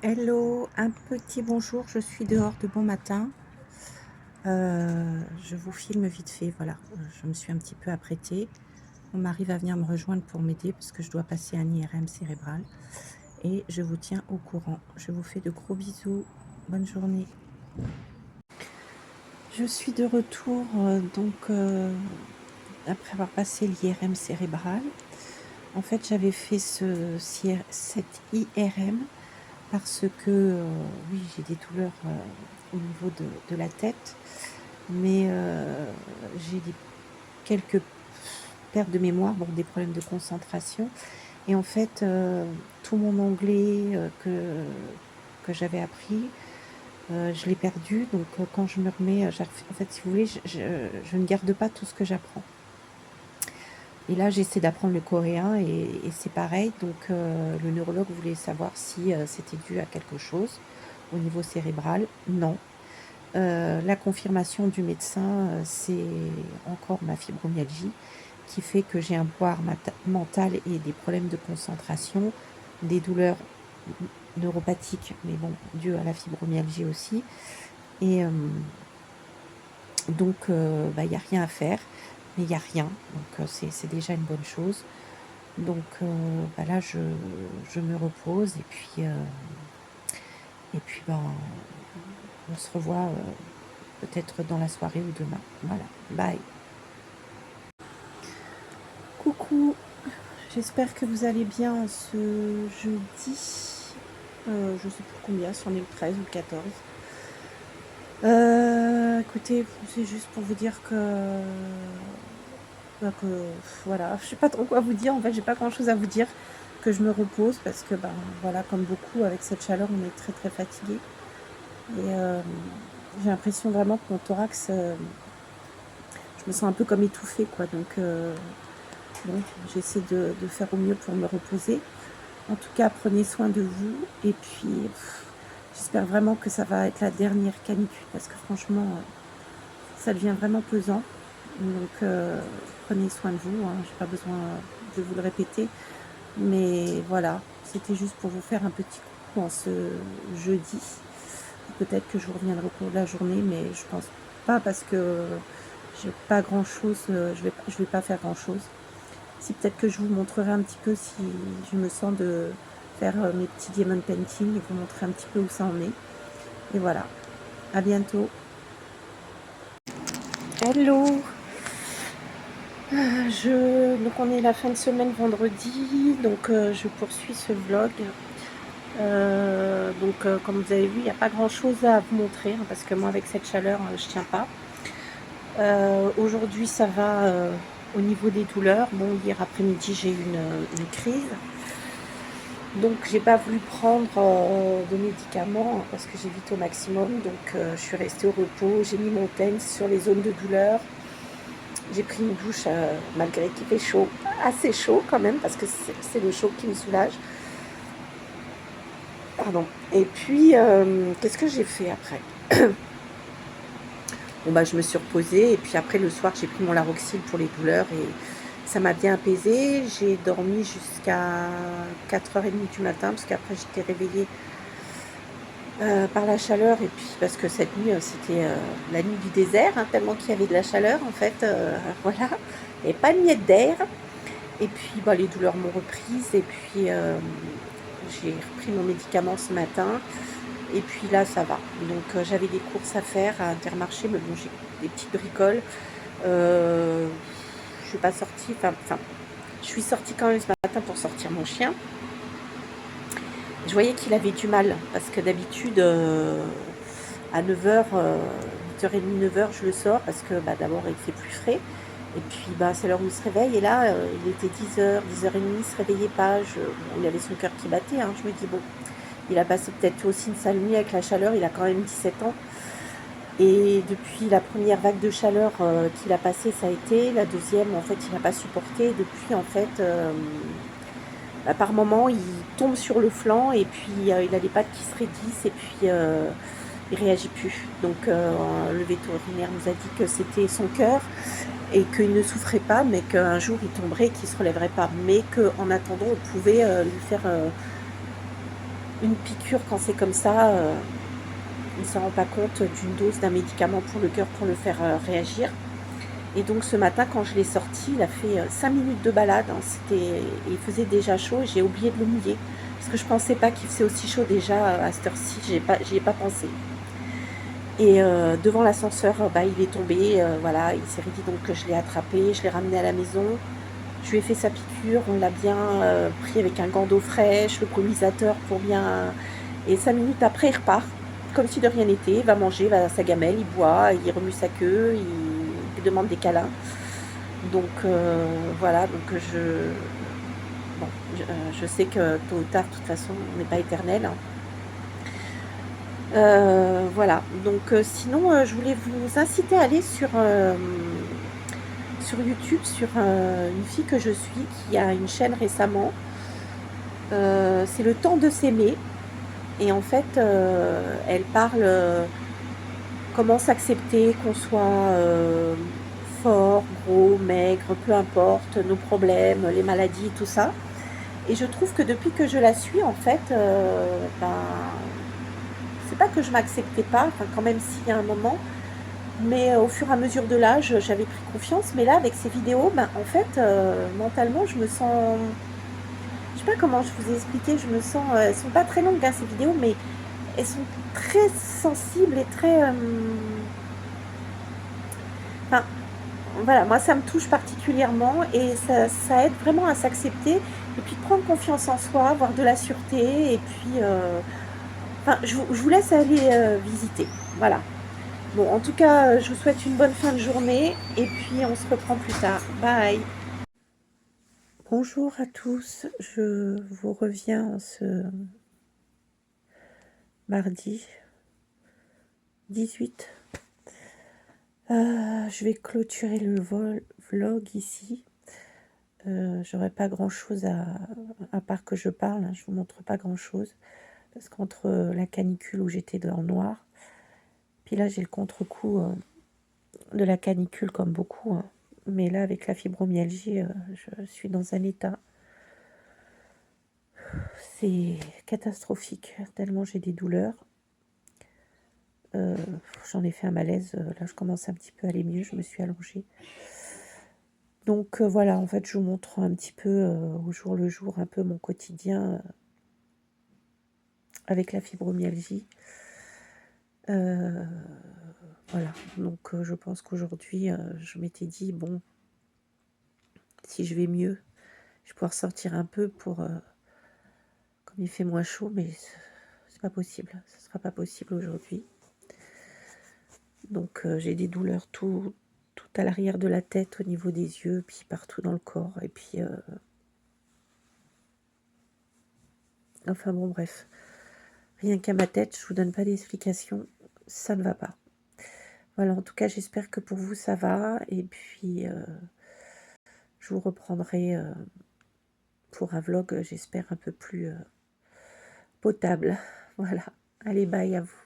Hello, un petit bonjour, je suis dehors de bon matin. Je vous filme vite fait, voilà, je me suis un petit peu apprêtée. Mon mari va venir me rejoindre pour m'aider parce que je dois passer un IRM cérébral et je vous tiens au courant. Je vous fais de gros bisous, bonne journée. Je suis de retour, après avoir passé l'IRM cérébral. En fait, j'avais fait cet IRM parce que, oui, j'ai des douleurs, au niveau de la tête, mais j'ai quelques pertes de mémoire, bon, des problèmes de concentration et en fait, tout mon anglais, que j'avais appris, je l'ai perdu donc quand je me remets, en fait, si vous voulez, je ne garde pas tout ce que j'apprends et là, j'essaie d'apprendre le coréen et c'est pareil donc le neurologue voulait savoir si, c'était dû à quelque chose au niveau cérébral. Non. La confirmation du médecin, c'est encore ma fibromyalgie qui fait que j'ai un poids mental et des problèmes de concentration, des douleurs neuropathiques, mais bon, dues à la fibromyalgie aussi. Et donc, il y a rien à faire, mais il y a rien, donc c'est déjà une bonne chose. Donc, là, je me repose et puis, on se revoit, peut-être dans la soirée ou demain. Voilà, bye. Coucou, j'espère que vous allez bien ce jeudi. Je sais plus combien, si on est le 13 ou le 14. Écoutez, c'est juste pour vous dire que voilà, je sais pas trop quoi vous dire. En fait, j'ai pas grand-chose à vous dire, que je me repose parce que, voilà, comme beaucoup, avec cette chaleur, on est très, très fatigué et j'ai l'impression vraiment que mon thorax, je me sens un peu comme étouffée, quoi, donc bon, j'essaie de faire au mieux pour me reposer. En tout cas, prenez soin de vous et puis j'espère vraiment que ça va être la dernière canicule parce que franchement, ça devient vraiment pesant. Donc prenez soin de vous, hein, j'ai pas besoin de vous le répéter. Mais voilà, c'était juste pour vous faire un petit coucou en ce jeudi. Peut-être que je vous reviendrai au cours de la journée, mais je pense pas parce que j'ai pas grand-chose, je vais pas faire grand-chose. Si peut-être que je vous montrerai un petit peu si je me sens de faire mes petits diamond painting et vous montrer un petit peu où ça en est. Et voilà, à bientôt. Hello, donc on est la fin de semaine vendredi, donc je poursuis ce vlog. Comme vous avez vu, il n'y a pas grand chose à vous montrer hein, parce que moi avec cette chaleur je tiens pas. Aujourd'hui ça va au niveau des douleurs. Bon, hier après-midi j'ai eu une crise. Donc j'ai pas voulu prendre de médicaments hein, parce que j'évite au maximum. Donc je suis restée au repos, j'ai mis mon TENS sur les zones de douleur. J'ai pris une douche malgré qu'il fait chaud, assez chaud quand même parce que c'est le chaud qui me soulage. Pardon. Et puis qu'est-ce que j'ai fait après? Bon je me suis reposée et puis après le soir j'ai pris mon Laroxyl pour les douleurs et ça m'a bien apaisée. J'ai dormi jusqu'à 4h30 du matin parce qu'après j'étais réveillée par la chaleur et puis parce que cette nuit c'était la nuit du désert hein, tellement qu'il y avait de la chaleur en fait, voilà, il n'y avait pas de miette d'air et puis les douleurs m'ont reprise et puis j'ai repris mon médicament ce matin et puis là ça va. Donc j'avais des courses à faire à Intermarché, mais bon j'ai des petites bricoles. Je suis pas sortie, je suis sortie quand même ce matin pour sortir mon chien. Je voyais qu'il avait du mal parce que d'habitude à 9h, 8h30, 9h je le sors parce que d'abord il fait plus frais et puis c'est l'heure où il se réveille et là il était 10h, 10h30, il se réveillait pas, il avait son cœur qui battait hein. Je me dis bon, il a passé peut-être aussi une sale nuit avec la chaleur, il a quand même 17 ans et depuis la première vague de chaleur qu'il a passée ça a été, la deuxième en fait il n'a pas supporté, depuis en fait par moment il tombe sur le flanc et puis il a les pattes qui se raidissent et puis il réagit plus. Donc le vétérinaire nous a dit que c'était son cœur et qu'il ne souffrait pas mais qu'un jour il tomberait et qu'il ne se relèverait pas, mais qu'en attendant on pouvait lui faire une piqûre quand c'est comme ça, il ne s'en rend pas compte d'une dose d'un médicament pour le cœur pour le faire réagir. Et donc ce matin, quand je l'ai sorti, il a fait 5 minutes de balade. Hein, il faisait déjà chaud et j'ai oublié de le mouiller. Parce que je pensais pas qu'il faisait aussi chaud déjà à cette heure-ci, j'y ai pas pensé. Et devant l'ascenseur, bah, il est tombé, voilà, il s'est dit donc que je l'ai attrapé, je l'ai ramené à la maison. Je lui ai fait sa piqûre, on l'a bien pris avec un gant d'eau fraîche, le brumisateur pour bien... Et 5 minutes après, il repart, comme si de rien n'était, il va manger, il va à sa gamelle, il boit, il remue sa queue, il demande des câlins. Donc voilà, donc bon, je sais que tôt ou tard, de toute façon, on n'est pas éternel. Hein. Voilà, donc sinon, je voulais vous inciter à aller sur YouTube, sur une fille que je suis, qui a une chaîne récemment. C'est le temps de s'aimer. Et en fait, elle parle comment s'accepter, qu'on soit fort, gros, maigre, peu importe, nos problèmes, les maladies, tout ça. Et je trouve que depuis que je la suis, en fait, ben, c'est pas que je m'acceptais pas, enfin, quand même s'il y a un moment, mais au fur et à mesure de l'âge, j'avais pris confiance. Mais là, avec ces vidéos, ben, en fait, mentalement, je me sens... Je sais pas comment je vous ai expliqué, je me sens... elles sont pas très longues, hein, ces vidéos, mais elles sont très sensibles et très... Enfin, voilà, moi, ça me touche particulièrement et ça aide vraiment à s'accepter et puis prendre confiance en soi, avoir de la sûreté et puis... Enfin, je vous laisse aller visiter. Voilà. Bon, en tout cas, je vous souhaite une bonne fin de journée et puis on se reprend plus tard. Bye. Bonjour à tous, je vous reviens ce mardi 18. Je vais clôturer le vlog ici. J'aurai pas grand chose à part que je parle, hein, je vous montre pas grand chose parce qu'entre la canicule où j'étais dans le noir, puis là j'ai le contre-coup de la canicule comme beaucoup, hein. Mais là avec la fibromyalgie, je suis dans un état, c'est catastrophique, tellement j'ai des douleurs. Euh, J'en ai fait un malaise, là je commence un petit peu à aller mieux, je me suis allongée. Donc voilà, en fait je vous montre un petit peu au jour le jour, un peu mon quotidien avec la fibromyalgie. Voilà, donc je pense qu'aujourd'hui, je m'étais dit, bon, si je vais mieux, je vais pouvoir sortir un peu pour, comme il fait moins chaud, mais c'est pas possible, ce sera pas possible aujourd'hui. Donc j'ai des douleurs tout à l'arrière de la tête, au niveau des yeux, puis partout dans le corps, et puis... enfin bon, bref, rien qu'à ma tête, je vous donne pas d'explication, ça ne va pas. Voilà, en tout cas, j'espère que pour vous, ça va, et puis je vous reprendrai pour un vlog, j'espère, un peu plus potable. Voilà, allez, bye à vous.